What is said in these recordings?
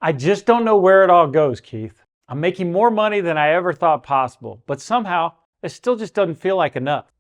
I just don't know where it all goes, Keith. I'm making more money than I ever thought possible, but somehow it still just doesn't feel like enough.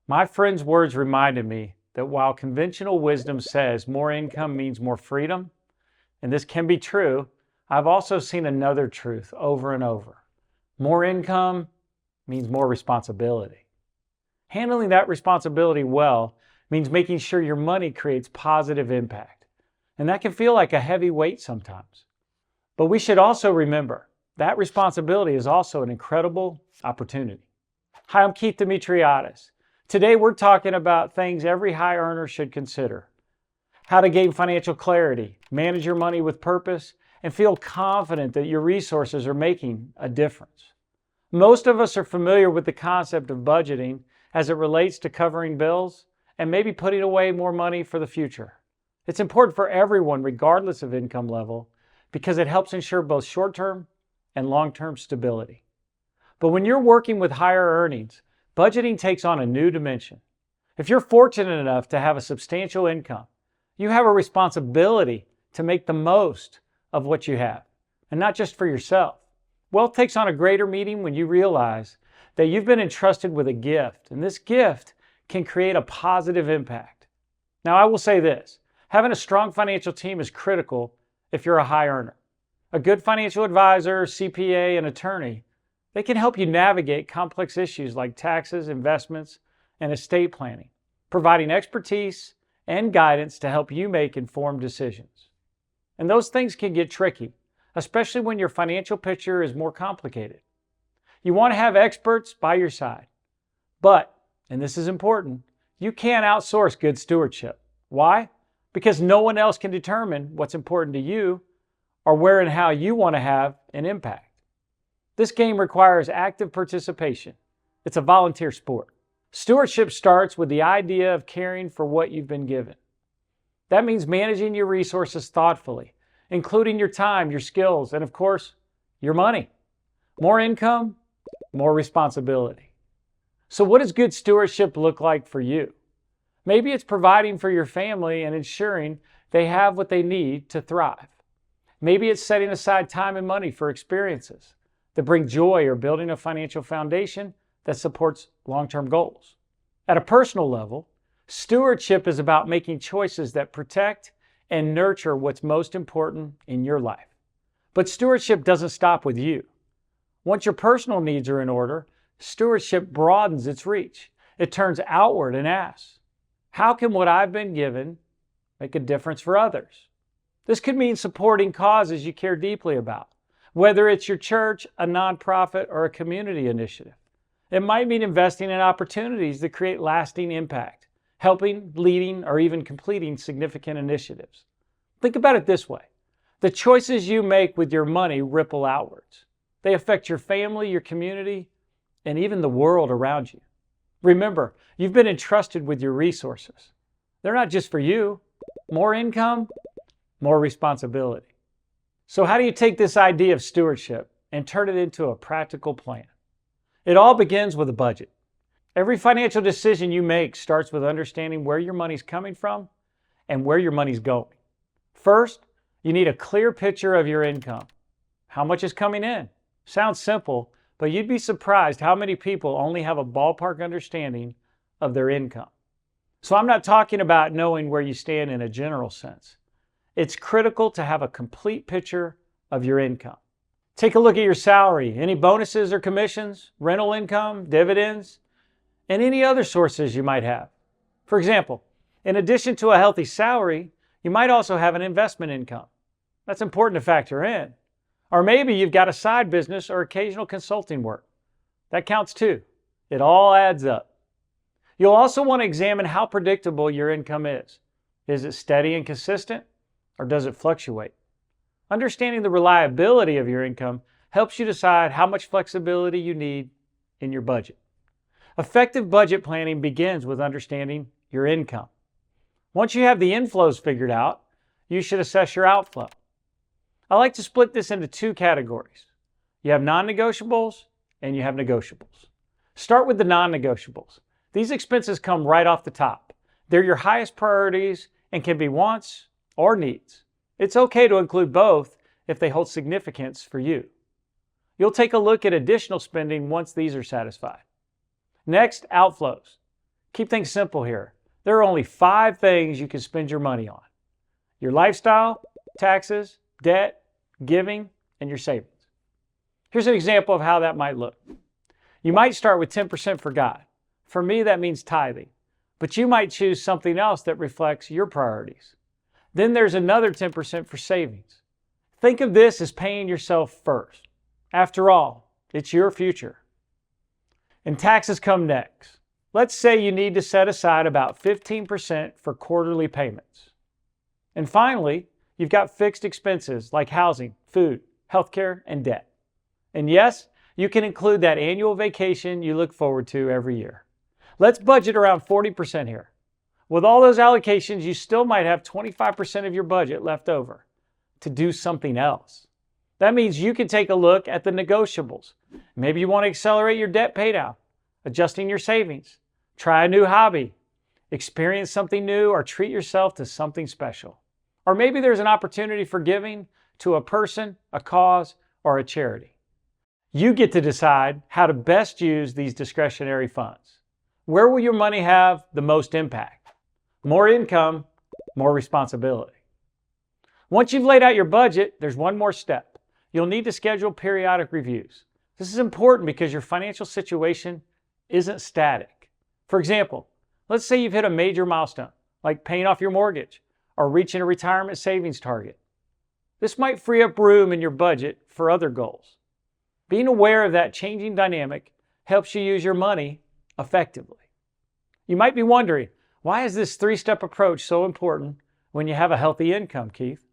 My friend's words reminded me that while conventional wisdom says more income means more freedom, and this can be true, I've also seen another truth over and over. More income means more responsibility. Handling that responsibility well means making sure your money creates positive impact. And that can feel like a heavy weight sometimes. But we should also remember that responsibility is also an incredible opportunity. Hi, I'm Keith Demetriades. Today we're talking about things every high earner should consider. How to gain financial clarity, manage your money with purpose, and feel confident that your resources are making a difference. Most of us are familiar with the concept of budgeting as it relates to covering bills and maybe putting away more money for the future. It's important for everyone regardless of income level because it helps ensure both short-term and long-term stability. But when you're working with higher earnings, budgeting takes on a new dimension. If you're fortunate enough to have a substantial income, you have a responsibility to make the most of what you have, and not just for yourself. Wealth takes on a greater meaning when you realize that you've been entrusted with a gift, and this gift can create a positive impact. Now, I will say this, having a strong financial team is critical if you're a high earner. A good financial advisor, CPA, and attorney, they can help you navigate complex issues like taxes, investments, and estate planning, providing expertise and guidance to help you make informed decisions. And those things can get tricky, especially when your financial picture is more complicated. You want to have experts by your side. But, and this is important, you can't outsource good stewardship. Why? Because no one else can determine what's important to you or where and how you want to have an impact. This game requires active participation. It's a volunteer sport. Stewardship starts with the idea of caring for what you've been given. That means managing your resources thoughtfully, including your time, your skills, and of course, your money. More income, more responsibility. So what does good stewardship look like for you? Maybe it's providing for your family and ensuring they have what they need to thrive. Maybe it's setting aside time and money for experiences that bring joy or building a financial foundation that supports long-term goals. At a personal level, stewardship is about making choices that protect and nurture what's most important in your life. But stewardship doesn't stop with you. Once your personal needs are in order, stewardship broadens its reach. It turns outward and asks, how can what I've been given make a difference for others? This could mean supporting causes you care deeply about, whether it's your church, a nonprofit, or a community initiative. It might mean investing in opportunities that create lasting impact, helping, leading, or even completing significant initiatives. Think about it this way. The choices you make with your money ripple outwards. They affect your family, your community, and even the world around you. Remember, you've been entrusted with your resources. They're not just for you. More income, more responsibility. So how do you take this idea of stewardship and turn it into a practical plan? It all begins with a budget. Every financial decision you make starts with understanding where your money's coming from and where your money's going. First, you need a clear picture of your income. How much is coming in? Sounds simple, but you'd be surprised how many people only have a ballpark understanding of their income. So I'm not talking about knowing where you stand in a general sense. It's critical to have a complete picture of your income. Take a look at your salary, any bonuses or commissions, rental income, dividends, and any other sources you might have. For example, in addition to a healthy salary, you might also have an investment income. That's important to factor in. Or maybe you've got a side business or occasional consulting work. That counts too. It all adds up. You'll also want to examine how predictable your income is. Is it steady and consistent, or does it fluctuate? Understanding the reliability of your income helps you decide how much flexibility you need in your budget. Effective budget planning begins with understanding your income. Once you have the inflows figured out, you should assess your outflow. I like to split this into two categories. You have non-negotiables and you have negotiables. Start with the non-negotiables. These expenses come right off the top. They're your highest priorities and can be wants or needs. It's okay to include both if they hold significance for you. You'll take a look at additional spending once these are satisfied. Next, outflows. Keep things simple here. There are only 5 things you can spend your money on: your lifestyle, taxes, debt, giving, and your savings. Here's an example of how that might look. You might start with 10% for God. For me, that means tithing. But you might choose something else that reflects your priorities. Then there's another 10% for savings. Think of this as paying yourself first. After all, it's your future. And taxes come next. Let's say you need to set aside about 15% for quarterly payments. And finally, you've got fixed expenses like housing, food, healthcare, and debt. And yes, you can include that annual vacation you look forward to every year. Let's budget around 40% here. With all those allocations, you still might have 25% of your budget left over to do something else. That means you can take a look at the negotiables. Maybe you want to accelerate your debt paydown, adjusting your savings, try a new hobby, experience something new, or treat yourself to something special. Or maybe there's an opportunity for giving to a person, a cause, or a charity. You get to decide how to best use these discretionary funds. Where will your money have the most impact? More income, more responsibility. Once you've laid out your budget, there's one more step. You'll need to schedule periodic reviews. This is important because your financial situation isn't static. For example, let's say you've hit a major milestone, like paying off your mortgage or reaching a retirement savings target. This might free up room in your budget for other goals. Being aware of that changing dynamic helps you use your money effectively. You might be wondering, why is this 3-step approach so important when you have a healthy income, Keith?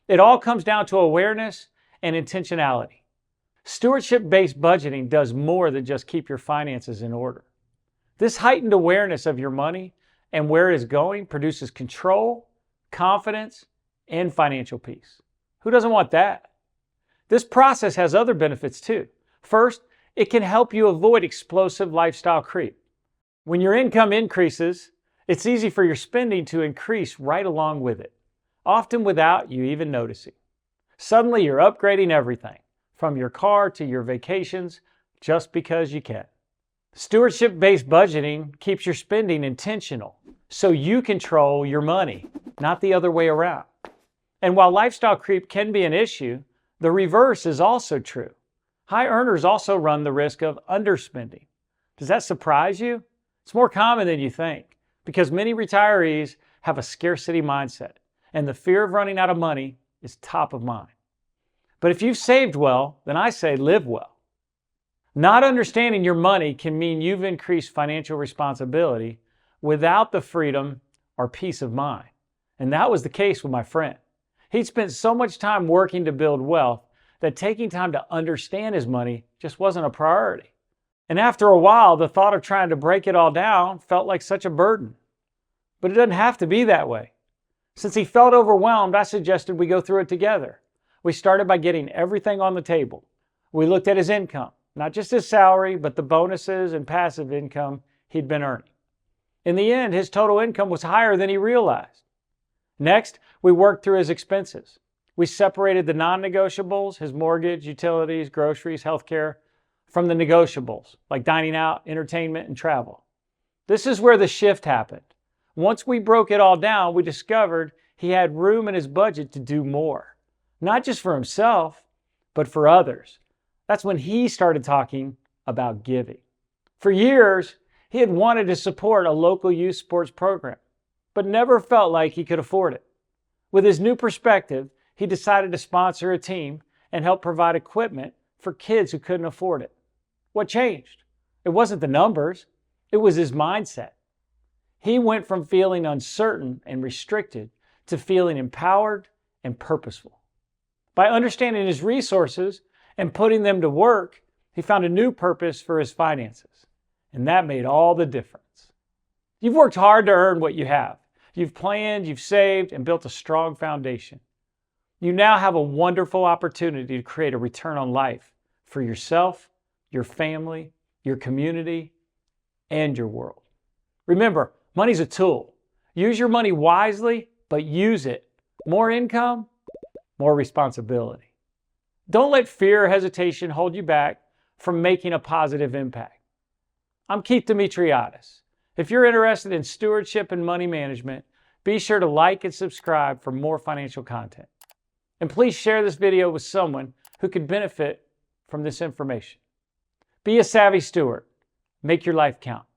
It all comes down to awareness and intentionality. Stewardship-based budgeting does more than just keep your finances in order. This heightened awareness of your money and where it is going produces control, confidence, and financial peace. Who doesn't want that? This process has other benefits too. First, it can help you avoid explosive lifestyle creep. When your income increases, it's easy for your spending to increase right along with it, often without you even noticing. Suddenly, you're upgrading everything, from your car to your vacations, just because you can. Stewardship-based budgeting keeps your spending intentional, so you control your money, not the other way around. And while lifestyle creep can be an issue, the reverse is also true. High earners also run the risk of underspending. Does that surprise you? It's more common than you think, because many retirees have a scarcity mindset, and the fear of running out of money is top of mind. But if you've saved well, then I say live well. Not understanding your money can mean you've increased financial responsibility without the freedom or peace of mind. And that was the case with my friend. He'd spent so much time working to build wealth that taking time to understand his money just wasn't a priority. And after a while, the thought of trying to break it all down felt like such a burden. But it doesn't have to be that way. Since he felt overwhelmed, I suggested we go through it together. We started by getting everything on the table. We looked at his income, not just his salary, but the bonuses and passive income he'd been earning. In the end, his total income was higher than he realized. Next, we worked through his expenses. We separated the non-negotiables, his mortgage, utilities, groceries, healthcare, from the negotiables, like dining out, entertainment, and travel. This is where the shift happened. Once we broke it all down, we discovered he had room in his budget to do more. Not just for himself, but for others. That's when he started talking about giving. For years, he had wanted to support a local youth sports program, but never felt like he could afford it. With his new perspective, he decided to sponsor a team and help provide equipment for kids who couldn't afford it. What changed? It wasn't the numbers, it was his mindset. He went from feeling uncertain and restricted to feeling empowered and purposeful. By understanding his resources and putting them to work, he found a new purpose for his finances. And that made all the difference. You've worked hard to earn what you have. You've planned, you've saved, and built a strong foundation. You now have a wonderful opportunity to create a return on life for yourself, your family, your community, and your world. Remember, money's a tool. Use your money wisely, but use it. More income, more responsibility. Don't let fear or hesitation hold you back from making a positive impact. I'm Keith Demetriades. If you're interested in stewardship and money management, be sure to like and subscribe for more financial content. And please share this video with someone who could benefit from this information. Be a savvy steward. Make your life count.